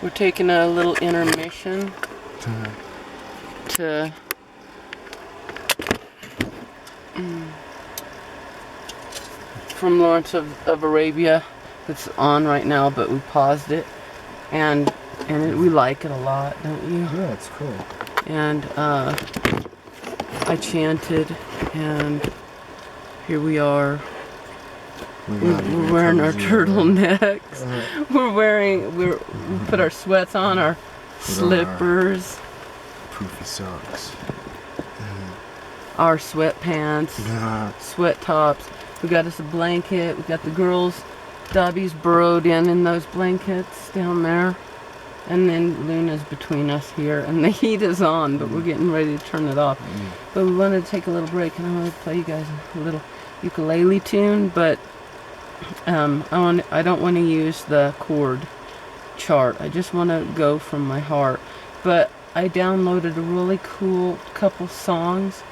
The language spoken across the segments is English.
We're taking a little intermission to from Lawrence of Arabia. It's on right now, but we paused it, and we like it a lot, don't you? Yeah, it's cool. And I chanted, and here we are. We're wearing our turtlenecks. We put our sweats on, our slippers, poofy socks, our sweatpants, sweat tops. We got us a blanket. We got the girls' Dobby's burrowed in those blankets down there, and then Luna's between us here, and the heat is on, but we're getting ready to turn it off. But we wanted to take a little break, and I want to play you guys a little ukulele tune, but I don't want to use the chord chart. I just want to go from my heart. But I downloaded a really cool couple songs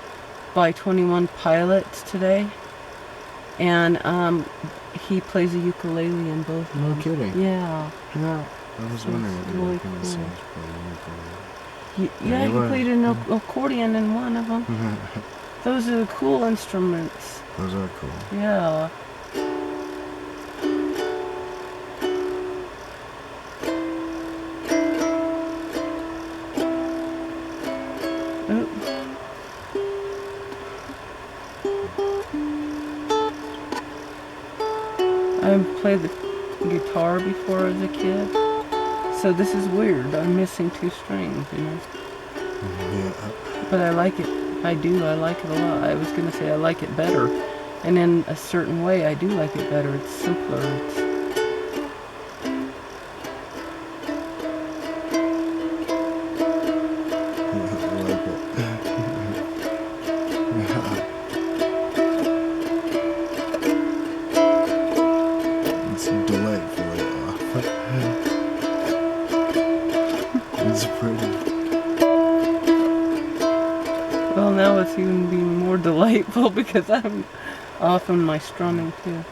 by 21 Pilots today, and he plays a ukulele in both. No kidding. Yeah. Yeah. I was wondering what they were going to say. Yeah, he played an accordion in one of them. Those are cool instruments. Those are cool. Yeah. I played the guitar before as a kid, so this is weird. I'm missing 2 strings, you know. Yeah. But I like it. I like it a lot. I was gonna say I like it better, and in a certain way, I do like it better. It's simpler. It's delightfully off. It's pretty. Well, now it's even being more delightful because I'm off on my strumming too.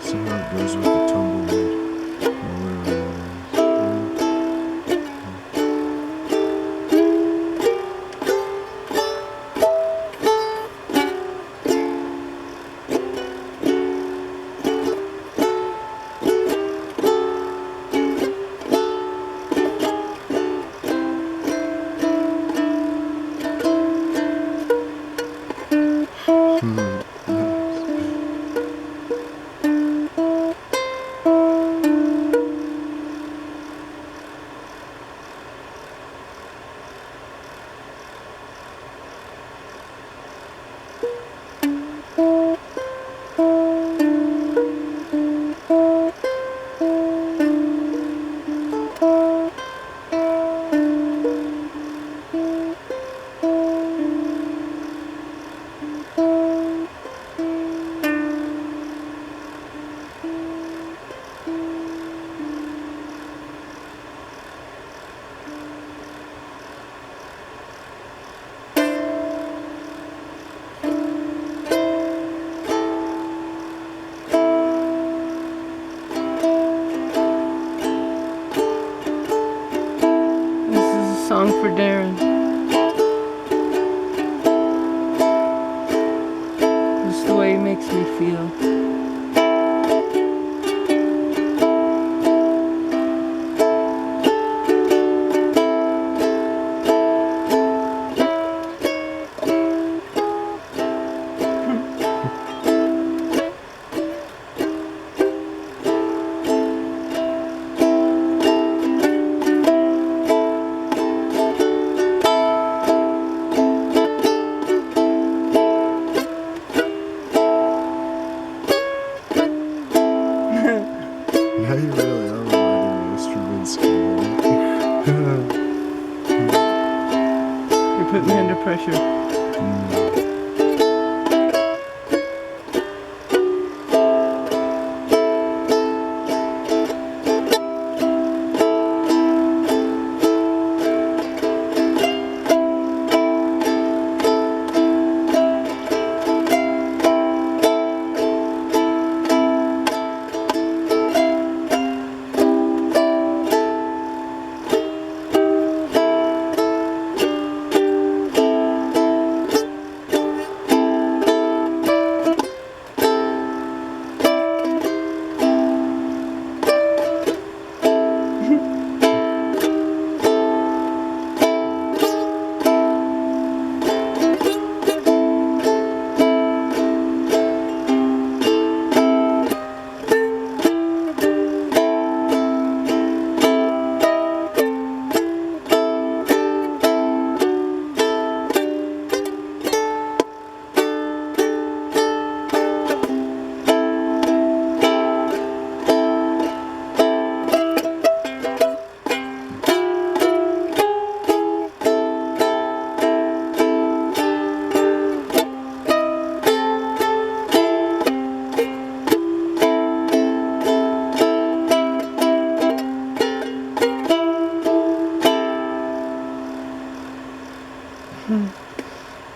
Somehow it goes with the tumbleweed, or whatever that is. Song for Darren. Just the way he makes me feel.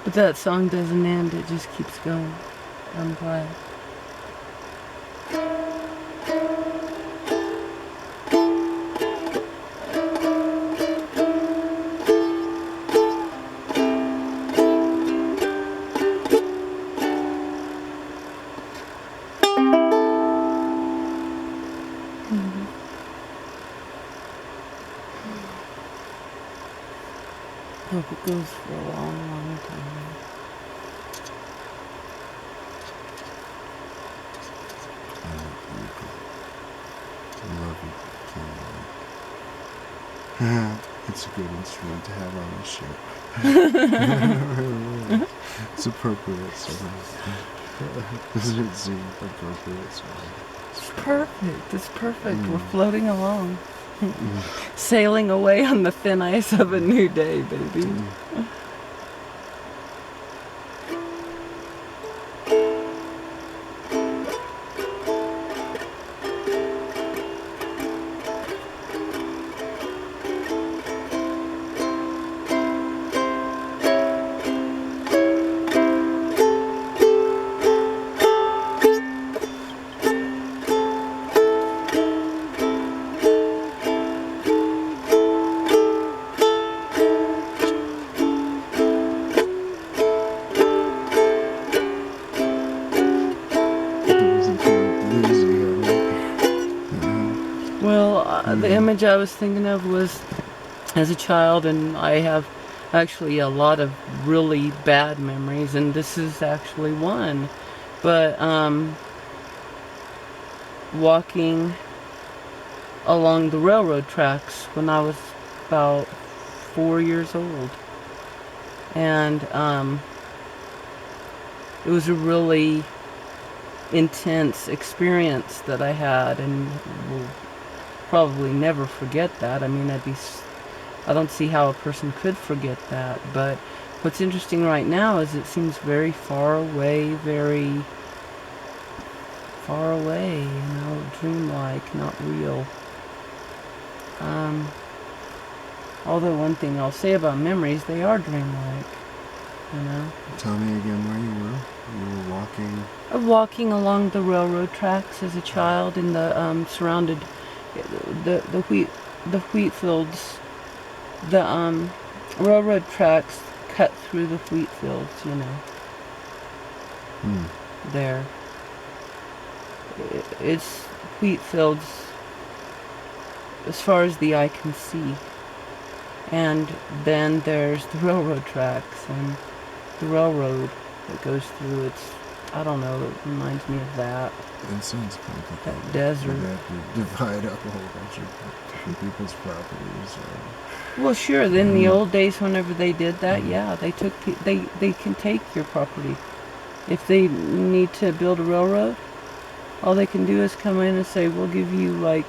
But that song doesn't end, it just keeps going. I'm glad. Hope it goes for a long, long time. I love you. It's a good instrument to have on the ship. It's appropriate, so doesn't it seem appropriate? So It's perfect. It's perfect. We're floating along. Sailing away on the thin ice of a new day, baby. The image I was thinking of was as a child, and I have actually a lot of really bad memories, and this is actually one. But walking along the railroad tracks when I was about 4 years old, and it was a really intense experience that I had, and will probably never forget that. I mean, I don't see how a person could forget that. But what's interesting right now is it seems very far away, very far away, dreamlike, not real. Although one thing I'll say about memories, they are dreamlike, Tell me again where you were. You were walking along the railroad tracks as a child in the surrounded the wheat fields. The railroad tracks cut through the wheat fields, There. It's wheat fields as far as the eye can see. And then there's the railroad tracks and the railroad that goes through. I don't know, it reminds me of that. It sounds complicated. That desert. They have to divide up a whole bunch of different people's properties. Well, sure. In the old days, whenever they did that, yeah, they can take your property. If they need to build a railroad, all they can do is come in and say, we'll give you like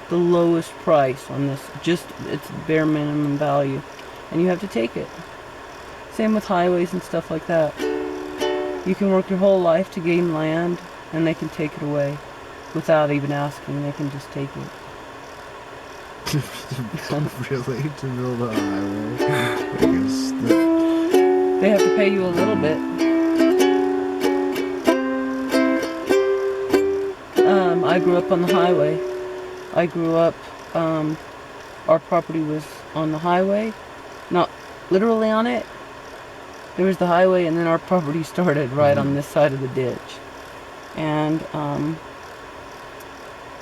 the lowest price on this, just its bare minimum value, and you have to take it. Same with highways and stuff like that. You can work your whole life to gain land, and they can take it away without even asking. They can just take it. Really? To build a highway? I guess they have to pay you a little bit. I grew up on the highway. Our property was on the highway, not literally on it. There was the highway, and then our property started right on this side of the ditch. And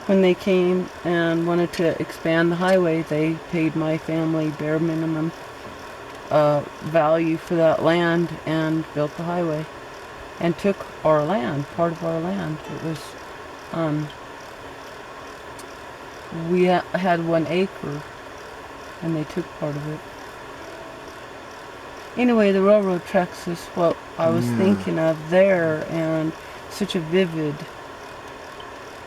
when they came and wanted to expand the highway, they paid my family bare minimum value for that land and built the highway. And took our land, part of our land. It was, we had 1 acre, and they took part of it. Anyway, the railroad tracks is what I was thinking of there, and such a vivid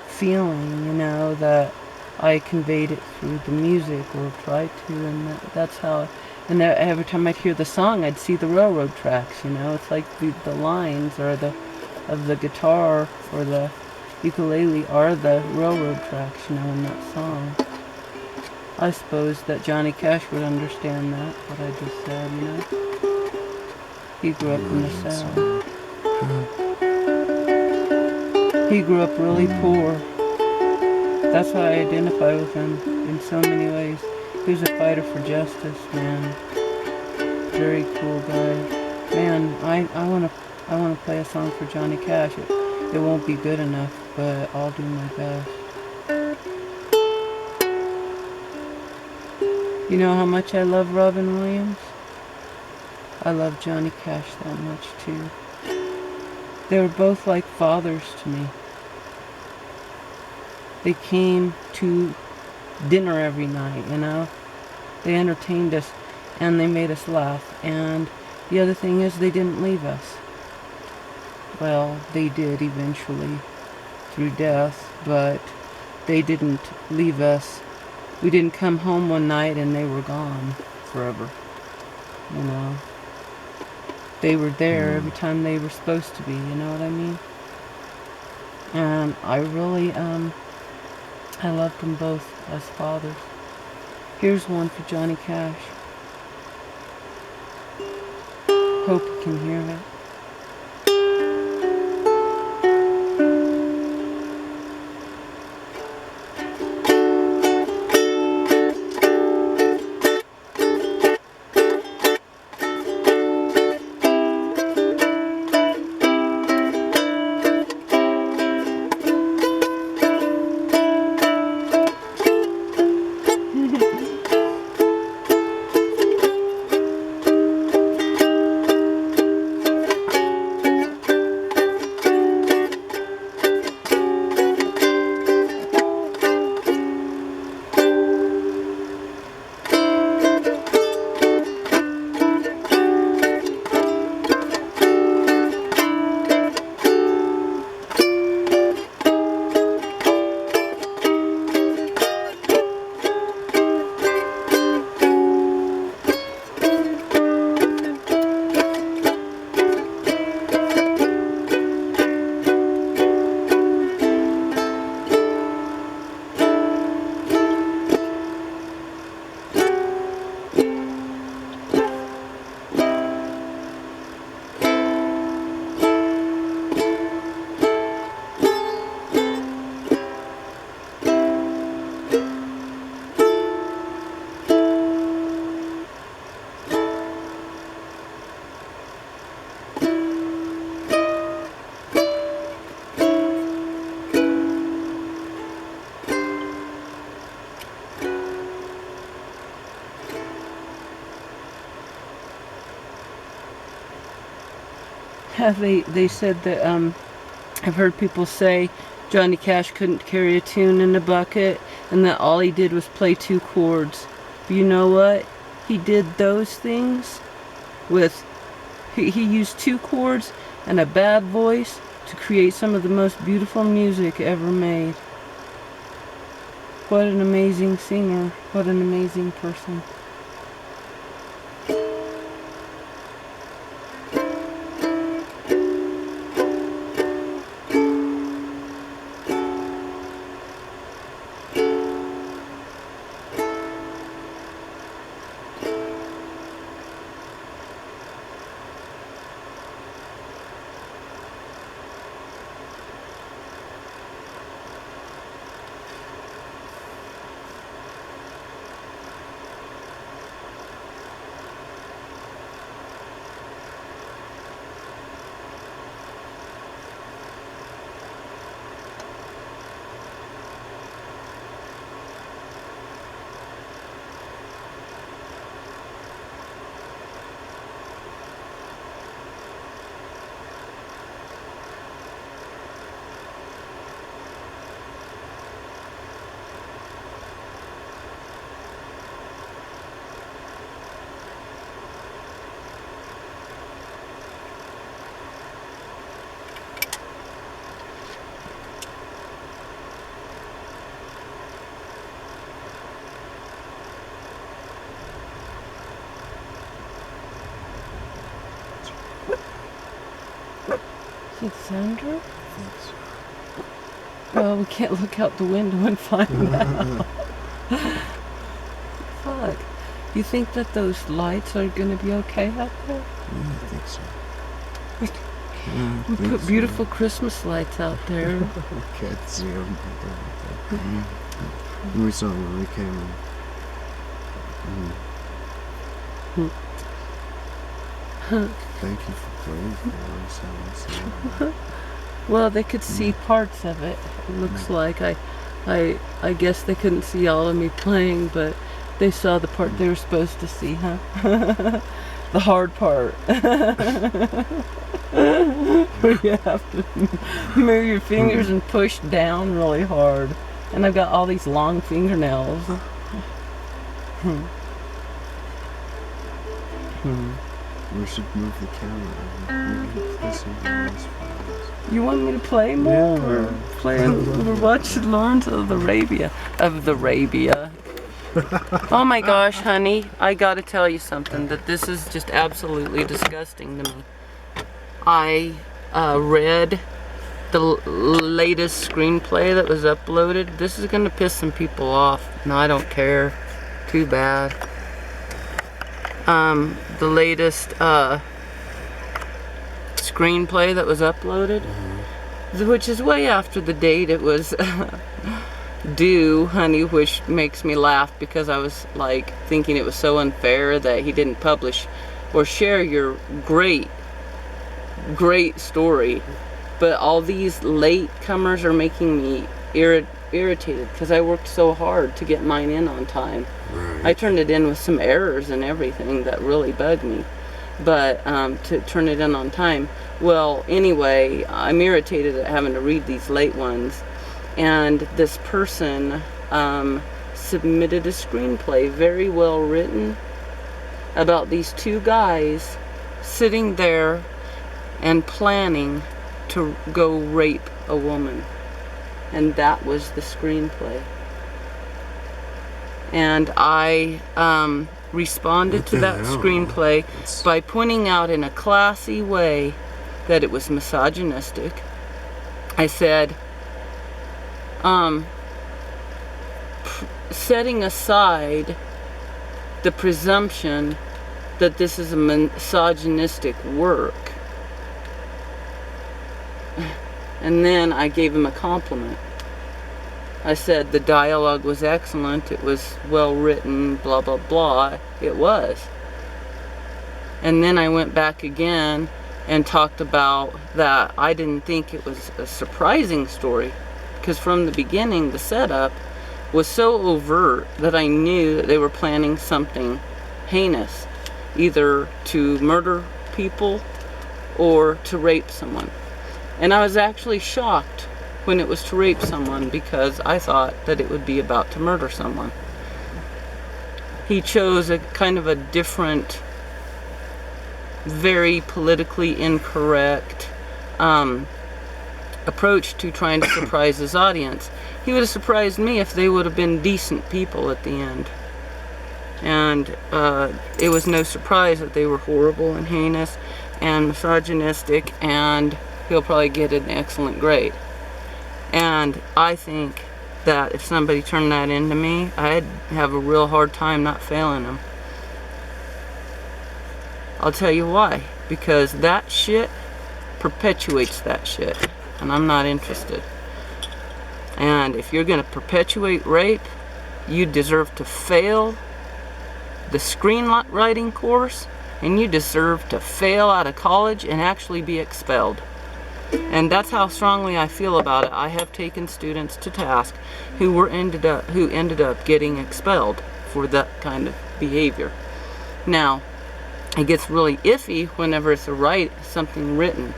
feeling, that I conveyed it through the music, or tried to, and that's how. And every time I'd hear the song, I'd see the railroad tracks. It's like the lines of the guitar or the ukulele are the railroad tracks, in that song. I suppose that Johnny Cash would understand that, what I just said, He grew up in the South. He grew up really poor. That's why I identify with him in so many ways. He was a fighter for justice, man. Very cool guy. Man, I wanna play a song for Johnny Cash. It won't be good enough, but I'll do my best. You know how much I love Robin Williams? I love Johnny Cash that much too. They were both like fathers to me. They came to dinner every night, you know? They entertained us and they made us laugh. And the other thing is they didn't leave us. Well, they did eventually through death, but they didn't leave us. We didn't come home one night and they were gone forever, you know? They were there every time they were supposed to be, you know what I mean? And I really, I loved them both as fathers. Here's one for Johnny Cash. Hope you can hear it. They said that I've heard people say Johnny Cash couldn't carry a tune in a bucket and that all he did was play 2 chords. But you know what? He did those things with he used 2 chords and a bad voice to create some of the most beautiful music ever made. What an amazing singer. What an amazing person. Is it thunder? Well, we can't look out the window and find out. Fuck. You think that those lights are gonna be okay out there? Yeah, I think So. We put beautiful Christmas lights out there. Can't see them. We saw them when we came in. Thank you for praying for us. Well, they could see parts of it. It looks like I guess they couldn't see all of me playing, but they saw the part they were supposed to see, huh? The hard part. Where you have to move your fingers and push down really hard. And I've got all these long fingernails. We should move the camera. We can play some games for us. You want me to play more? Yeah. We're watching Lawrence of Arabia. Oh my gosh, honey, I gotta tell you something, that this is just absolutely disgusting to me. I read the latest screenplay that was uploaded. This is gonna piss some people off, and I don't care. Too bad. The latest screenplay that was uploaded, which is way after the date it was due, honey, which makes me laugh because I was like thinking it was so unfair that he didn't publish or share your great story. But all these late comers are making me irritated because I worked so hard to get mine in on time. Right. I turned it in with some errors and everything that really bugged me, but to turn it in on time. Well, anyway, I'm irritated at having to read these late ones, and this person submitted a screenplay, very well written, about these two guys sitting there and planning to go rape a woman. And that was the screenplay. And I responded to that screenplay by pointing out in a classy way that it was misogynistic. I said, setting aside the presumption that this is a misogynistic work. And then I gave him a compliment. I said the dialogue was excellent, it was well written, blah blah blah. It was. And then I went back again and talked about that I didn't think it was a surprising story, because from the beginning the setup was so overt that I knew that they were planning something heinous, either to murder people or to rape someone. And I was actually shocked when it was to rape someone, because I thought that it would be about to murder someone. He chose a kind of a different, very politically incorrect approach to trying to surprise his audience. He would have surprised me if they would have been decent people at the end. And it was no surprise that they were horrible and heinous and misogynistic, and he'll probably get an excellent grade. And I think that if somebody turned that into me, I'd have a real hard time not failing them. I'll tell you why. Because that shit perpetuates that shit. And I'm not interested. And if you're going to perpetuate rape, you deserve to fail the screenwriting course, and you deserve to fail out of college and actually be expelled. And that's how strongly I feel about it. I have taken students to task who ended up getting expelled for that kind of behavior. Now, it gets really iffy whenever it's something written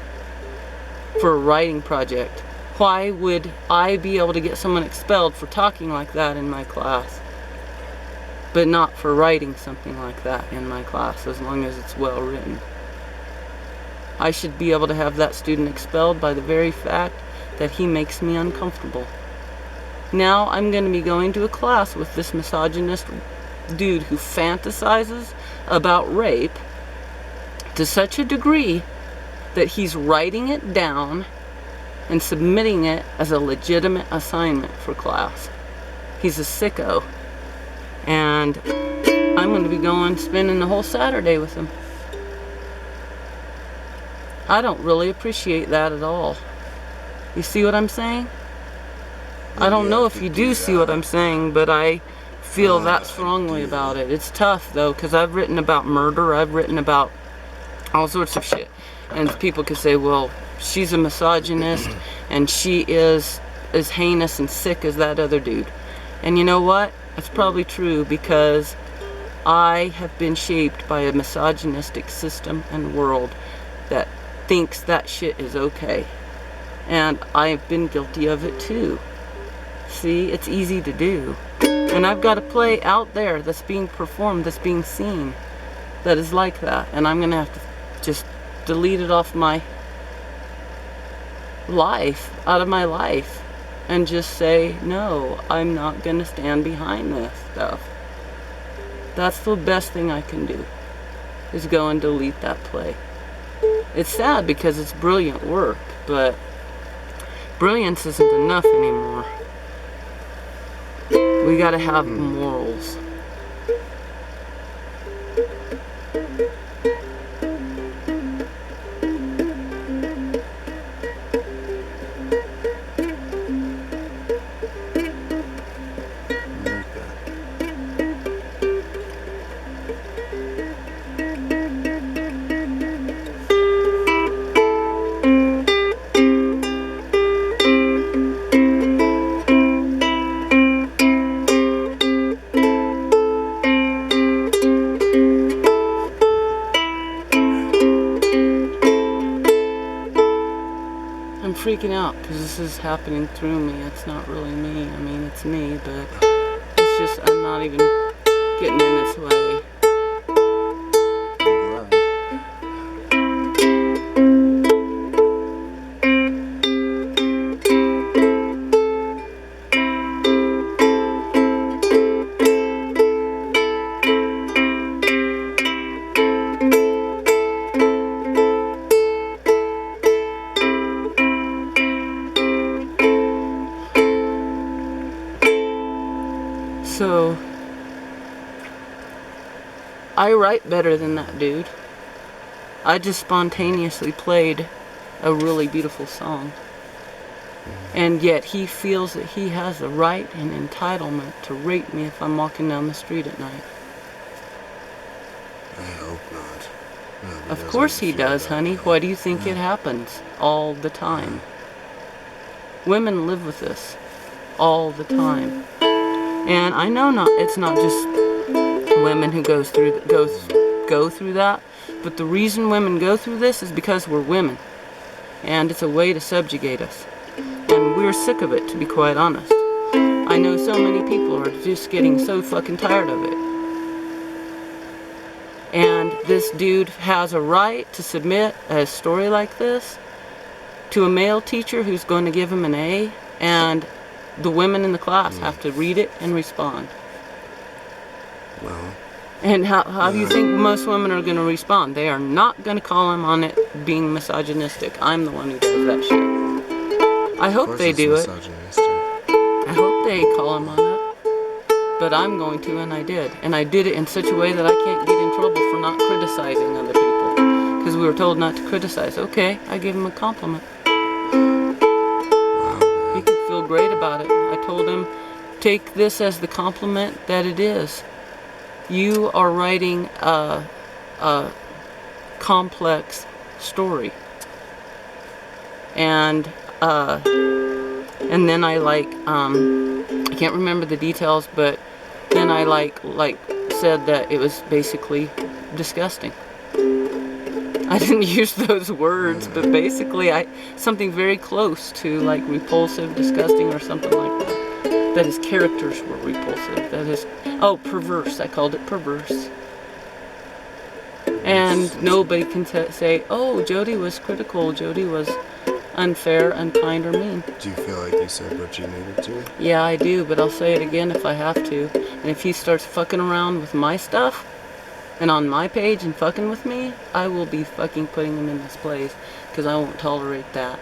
for a writing project. Why would I be able to get someone expelled for talking like that in my class, but not for writing something like that in my class, as long as it's well written? I should be able to have that student expelled by the very fact that he makes me uncomfortable. Now I'm going to be going to a class with this misogynist dude who fantasizes about rape to such a degree that he's writing it down and submitting it as a legitimate assignment for class. He's a sicko. And I'm going to be spending the whole Saturday with him. I don't really appreciate that at all. You see what I'm saying? I don't know if you do see what I'm saying, but I feel that strongly about it. It's tough though, because I've written about murder, I've written about all sorts of shit. And people could say, well, she's a misogynist and she is as heinous and sick as that other dude. And you know what? That's probably true, because I have been shaped by a misogynistic system and world that thinks that shit is okay. And I've been guilty of it too. See, it's easy to do. And I've got a play out there that's being performed, that's being seen, that is like that. And I'm going to have to just delete it off my life, out of my life, and just say, no, I'm not going to stand behind this stuff. That's the best thing I can do, is go and delete that play. It's sad because it's brilliant work, but brilliance isn't enough anymore. We gotta have morals. I'm freaking out because this is happening through me. It's not really me. I mean, it's me, but it's just I'm not even getting in its way. So, I write better than that dude. I just spontaneously played a really beautiful song. And yet he feels that he has the right and entitlement to rape me if I'm walking down the street at night. I hope not. No, Of course he does, honey. Why do you think it happens all the time? Women live with this all the time. And I know it's not just women who go through that, but the reason women go through this is because we're women. And it's a way to subjugate us. And we're sick of it, to be quite honest. I know so many people are just getting so fucking tired of it. And this dude has a right to submit a story like this to a male teacher who's going to give him an A, and the women in the class have to read it and respond. Well. And how do you think most women are going to respond? They are not going to call him on it being misogynistic. I'm the one who does that shit. I hope they do it. I hope they call him on it. But I'm going to, and I did. And I did it in such a way that I can't get in trouble for not criticizing other people. Because we were told not to criticize. Okay, I gave him a compliment. He could feel great about it. I told him, take this as the compliment that it is. You are writing a complex story. And then I I can't remember the details, but then I said that it was basically disgusting. I didn't use those words, but basically something very close to like repulsive, disgusting, or something like that. That his characters were repulsive. That his perverse. I called it perverse. And nobody can say, oh, Jody was critical. Jody was unfair, unkind, or mean. Do you feel like you said what you needed to? Yeah, I do, but I'll say it again if I have to. And if he starts fucking around with my stuff, and on my page and fucking with me, I will be fucking putting him in this place, because I won't tolerate that.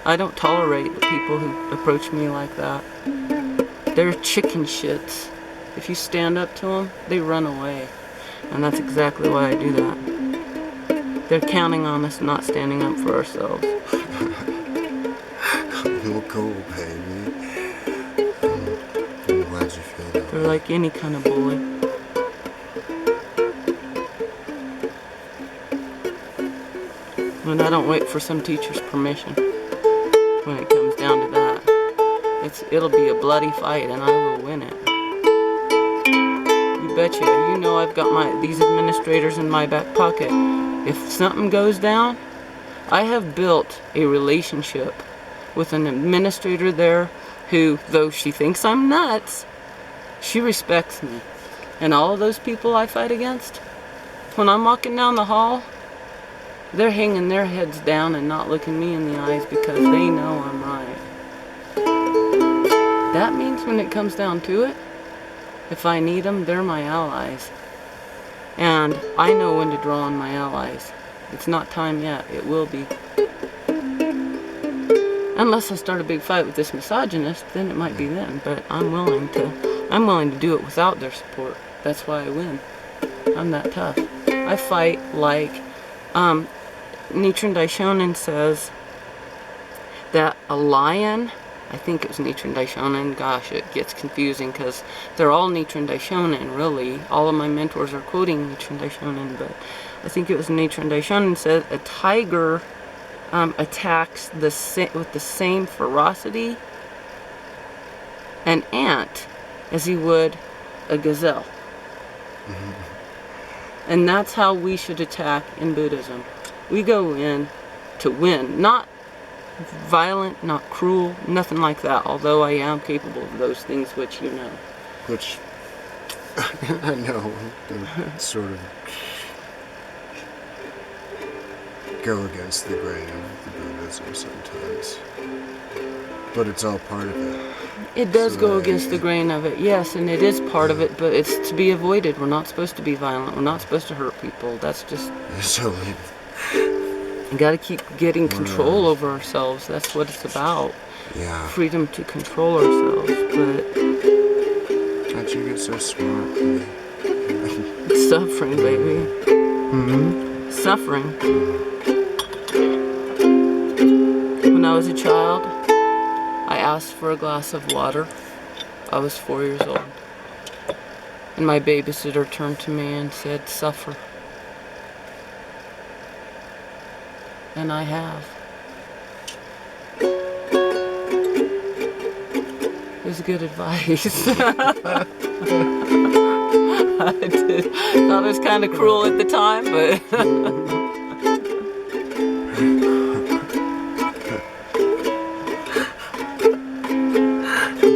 I don't tolerate the people who approach me like that. They're chicken shits. If you stand up to them, they run away. And that's exactly why I do that. They're counting on us not standing up for ourselves. Well, cool, baby. I'm glad you feel that They're way. like any kind of bully. And I don't wait for some teacher's permission when it comes down to that. It'll be a bloody fight, and I will win it. You betcha. You know I've got these administrators in my back pocket. If something goes down, I have built a relationship with an administrator there who, though she thinks I'm nuts, she respects me. And all of those people I fight against, when I'm walking down the hall, they're hanging their heads down and not looking me in the eyes because they know I'm right. That means when it comes down to it, if I need them, they're my allies. And I know when to draw on my allies. It's not time yet. It will be. Unless I start a big fight with this misogynist, then it might be then. But I'm willing to do it without their support. That's why I win. I'm that tough. I fight like Nichiren Daishonin says that a lion, I think it was Nichiren Daishonin, gosh, it gets confusing because they're all Nichiren Daishonin, really. All of my mentors are quoting Nichiren Daishonin, but I think it was Nichiren Daishonin says a tiger attacks with the same ferocity an ant as he would a gazelle. And that's how we should attack in Buddhism. We go in to win, not violent, not cruel, nothing like that, although I am capable of those things, which you know. Which, I know, sort of go against the grain of the Buddhism sometimes. But it's all part of it. It does go against the grain of it, yes, and it is part of it, but it's to be avoided. We're not supposed to be violent. We're not supposed to hurt people. That's just... So we gotta keep getting control over ourselves. That's what it's about. yeah. Freedom to control ourselves, but... How'd you get so smart, baby? Suffering, baby. Suffering. When I was a child, I asked for a glass of water. I was 4 years old. And my babysitter turned to me and said, "Suffer." And I have. It was good advice. I thought it was kind of cruel at the time, but...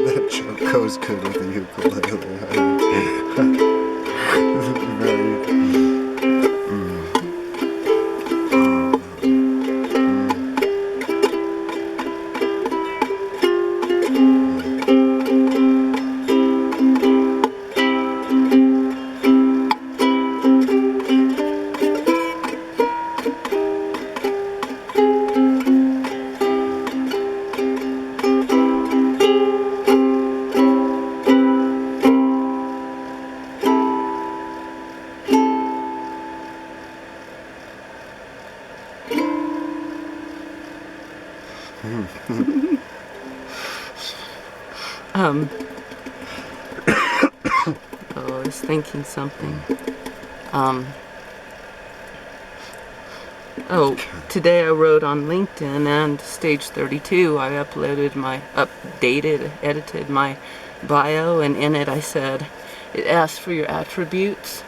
That joke goes good with the ukulele. Very... I was thinking something. Today I wrote on LinkedIn and Stage 32. I edited my bio, and in it I said, it asks for your attributes.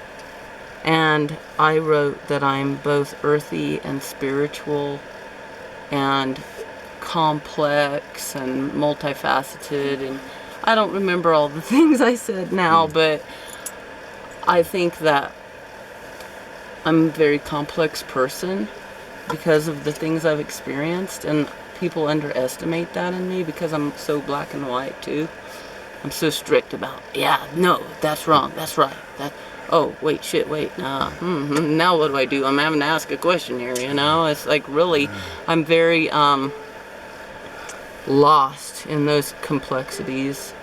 And I wrote that I'm both earthy and spiritual and complex and multifaceted, and I don't remember all the things I said now, but I think that I'm a very complex person because of the things I've experienced, and people underestimate that in me because I'm so black and white too. I'm so strict about, yeah, no, that's wrong, that's right, oh, wait, shit, wait, now what do I do? I'm having to ask a question here, you know? It's like, really, I'm very lost in those complexities,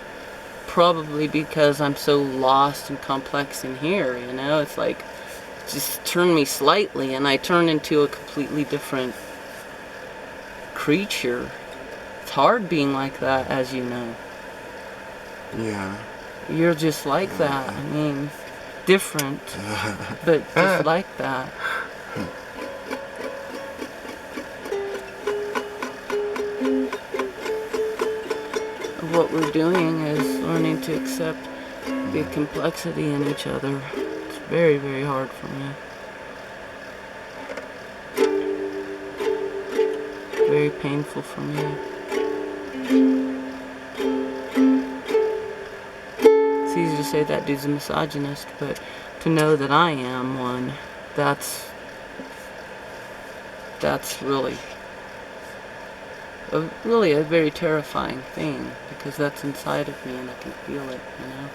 probably because I'm so lost and complex in here, you know? It's like, just turn me slightly and I turn into a completely different creature. It's hard being like that, as you know. Yeah. You're just like that. I mean, different, but just like that. What we're doing is learning to accept the complexity in each other. It's very, very hard for me. Very painful for me. It's easy to say that dude's a misogynist, but to know that I am one, that's really a very terrifying thing, because that's inside of me and I can feel it, you know.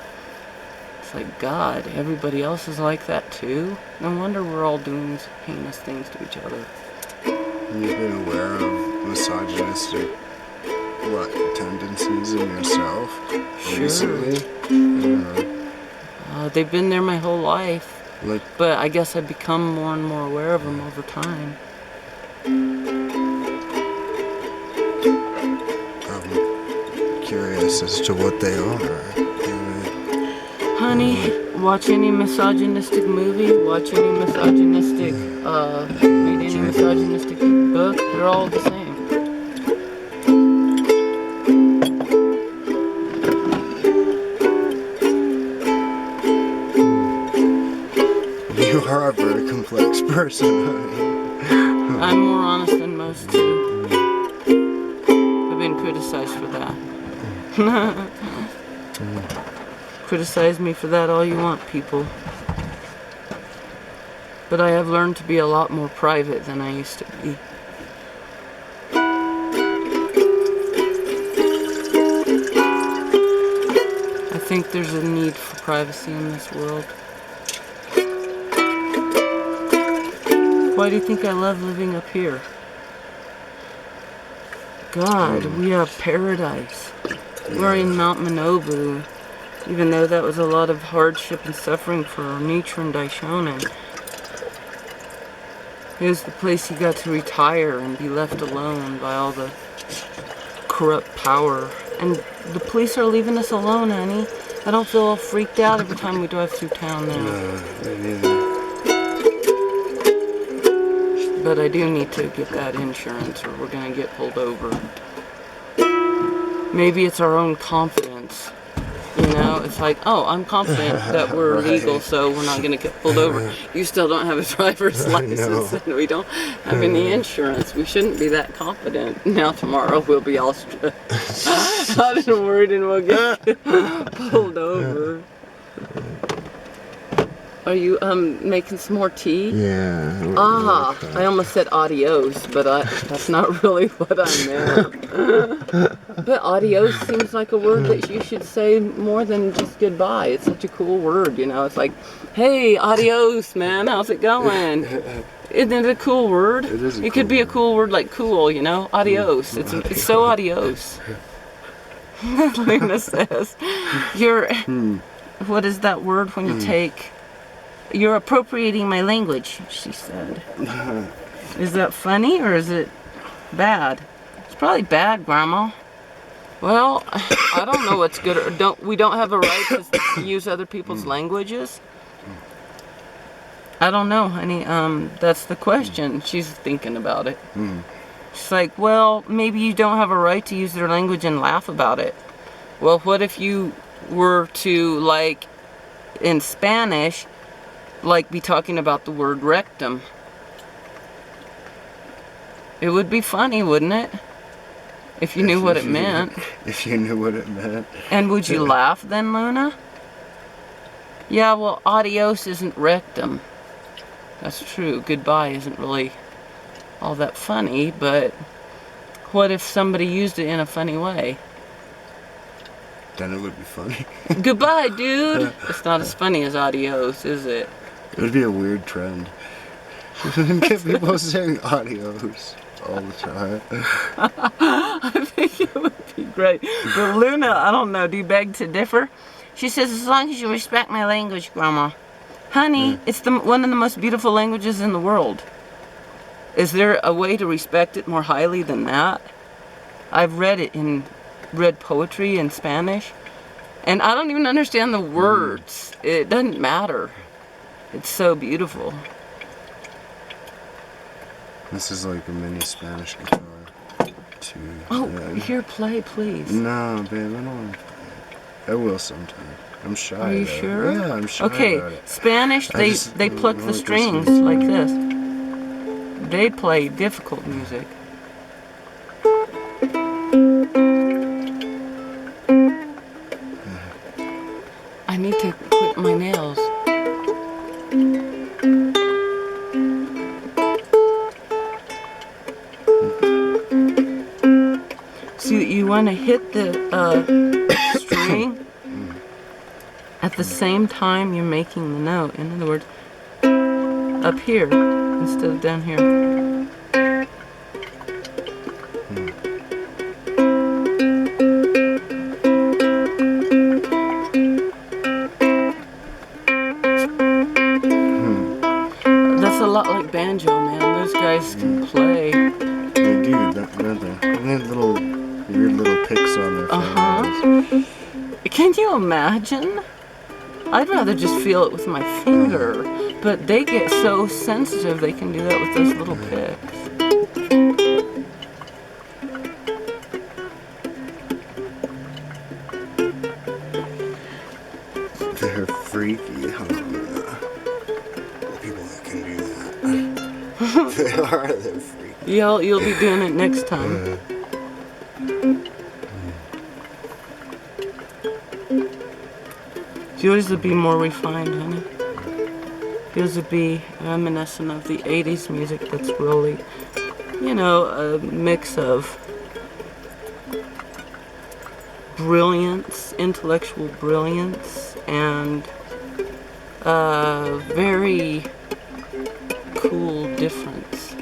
It's like, God, everybody else is like that too? No wonder we're all doing these heinous things to each other. You've been aware of misogynistic, tendencies in yourself recently? Yeah. They've been there my whole life, but I guess I've become more and more aware of them over time. I'm curious as to what they are. Honey, watch any misogynistic movie, watch any misogynistic, read any misogynistic book, they're all the same. You are a very complex person, honey. I'm more honest than most too. I've been criticized for that. Criticize me for that all you want, people. But I have learned to be a lot more private than I used to be. I think there's a need for privacy in this world. Why do you think I love living up here? God, we have paradise. We're in Mount Manobu. Even though that was a lot of hardship and suffering for Nichiren Daishonin. It was the place he got to retire and be left alone by all the corrupt power. And the police are leaving us alone, honey. I don't feel all freaked out every time we drive through town now. No, me neither. But I do need to get that insurance or we're gonna get pulled over. Maybe it's our own confidence. You know, it's like, oh, I'm confident that we're legal, so we're not going to get pulled over. You still don't have a driver's license, and we don't have any insurance. We shouldn't be that confident. Now tomorrow we'll be all out and worried, and we'll get pulled over. Are you making some more tea? Yeah. I almost said adios, but that's not really what I meant. But adios seems like a word that you should say more than just goodbye. It's such a cool word, you know. It's like, hey, adios, man. How's it going? Isn't it a cool word? It is. It could be a cool word like cool, you know. Adios. It's so adios. Luna says, what is that word when you take? You're appropriating my language, she said. Is that funny or is it bad? It's probably bad, Grandma. Well, I don't know what's good or we don't have a right to use other people's languages? I don't know, honey. That's the question. She's thinking about it. She's like, well, maybe you don't have a right to use their language and laugh about it. Well, what if you were to, like, in Spanish, like, be talking about the word rectum? It would be funny, wouldn't it? If you knew what it meant. If you knew what it meant. And would you laugh then, Luna? Yeah, well, adios isn't rectum. That's true. Goodbye isn't really all that funny, but what if somebody used it in a funny way? Then it would be funny. Goodbye, dude! It's not as funny as adios, is it? It would be a weird trend. Get people saying adios all the time. I think it would be great. But Luna, I don't know, do you beg to differ? She says, as long as you respect my language, Grandma. Honey, it's one of the most beautiful languages in the world. Is there a way to respect it more highly than that? I've read poetry in Spanish, and I don't even understand the words. It doesn't matter. It's so beautiful. This is like a mini Spanish guitar, too. Oh, here, play, please. No, babe, I don't want to play it. I will sometime. I'm shy. Are you though. sure? Yeah, I'm shy Okay, about it. Spanish, they pluck the strings like this. They play difficult music. I need to clip my nails. So you want to hit the string at the same time you're making the note. In other words, up here instead of down here. That's a lot like banjo, man. Those guys can play. They do, don't they? They have little weird little picks on their fingers. Can you imagine? I'd rather just feel it with my finger, but they get so sensitive they can do that with those little picks. They're freaky, huh? People that can do that. They're freaky. You'll be doing it next time. Yours would be more refined, honey. Yours would be reminiscent of the 80s music that's really, a mix of brilliance, intellectual brilliance, and very cool difference.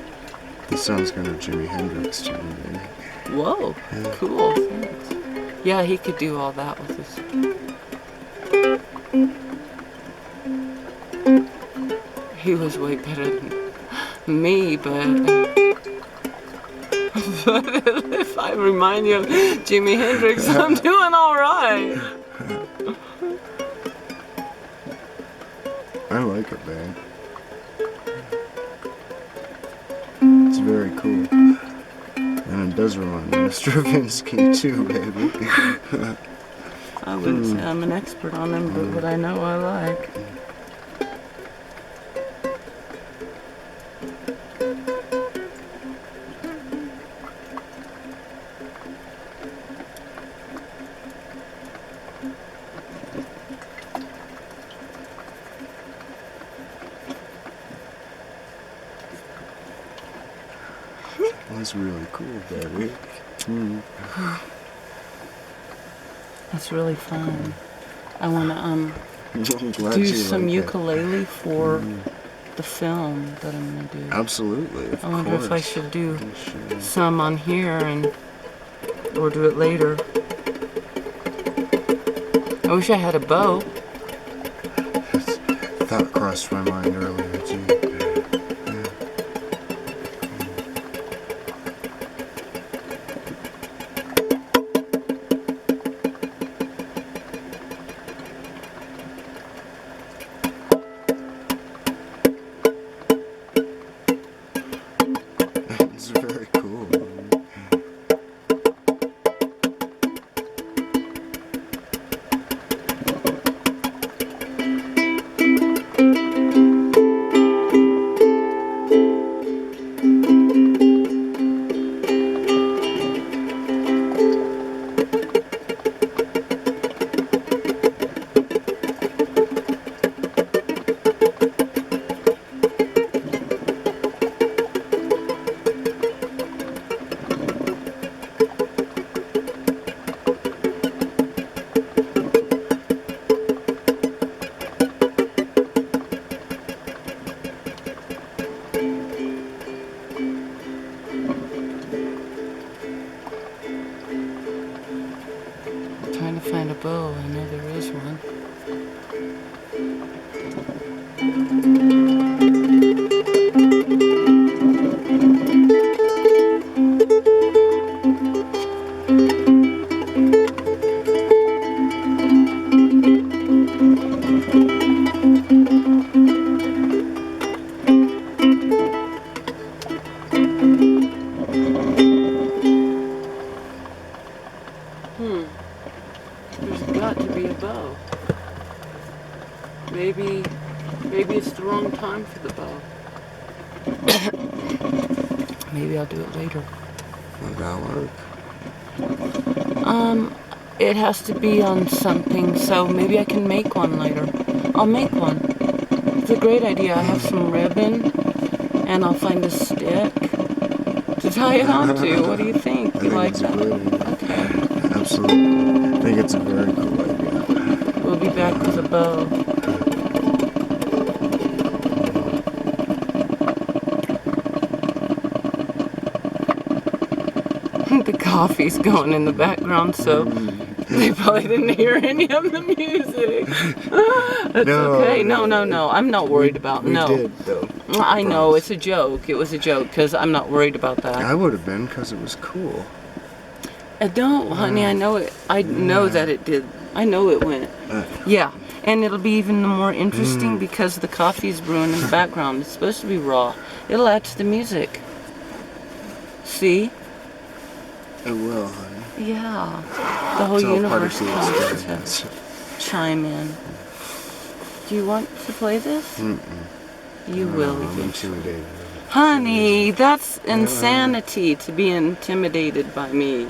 This sounds kind of Jimi Hendrix to me, baby. Whoa, cool, thanks. Yeah, he could do all that with his... He was way better than me, but if I remind you of Jimi Hendrix, I'm doing all right. I like it, man. It's very cool. And it does remind me of Stravinsky, too, baby. I wouldn't say I'm an expert on him, but what I know I like. That's really cool, baby. That's really fun. I want to I'm glad do you some like ukulele for the film that I'm going to do. Absolutely, of I wonder course. if I should do some on here or do it later. I wish I had a bow. Thought crossed my mind earlier, too. It's very cool. Trying to find a bow. I know there is one. time for the bow. Maybe I'll do it later. Would that work? It has to be on something, so maybe I can make one later. I'll make one. It's a great idea. I have some ribbon, and I'll find a stick to tie it onto. What do you think? I You think like it's that? a great idea. Okay. Absolutely. I think it's a very cool idea. We'll be back with a bow. The coffee's going in the background, so they probably didn't hear any of the music. That's okay. No. I'm not worried about We no. did, though. I know, it's a joke. It was a joke, because I'm not worried about that. I would have been, because it was cool. No, honey, I know it. I know that it did. I know it went. Yeah, and it'll be even more interesting because the coffee's brewing in the background. It's supposed to be raw. It'll add to the music. See? It will, honey. Yeah. The whole It's all part universe of the comes experience. to chime in. Do you want to play this? You will. I'm intimidated. Honey, that's insanity to be intimidated by me.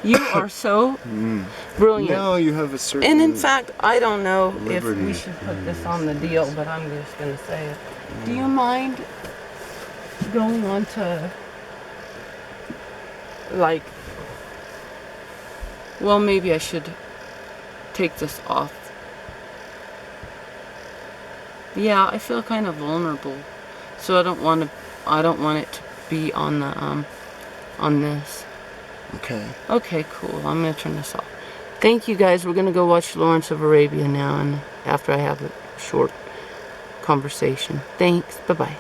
You are so brilliant. No, you have a certain... And in fact, I don't know liberty. if we should put this on the deal, but I'm just going to say it. Do you mind going on to, like, well, maybe I should take this off. Yeah, I feel kind of vulnerable. So I don't want it to be on the, on this. Okay. Okay, cool. I'm going to turn this off. Thank you, guys. We're going to go watch Lawrence of Arabia now, and after I have a short conversation. Thanks. Bye-bye.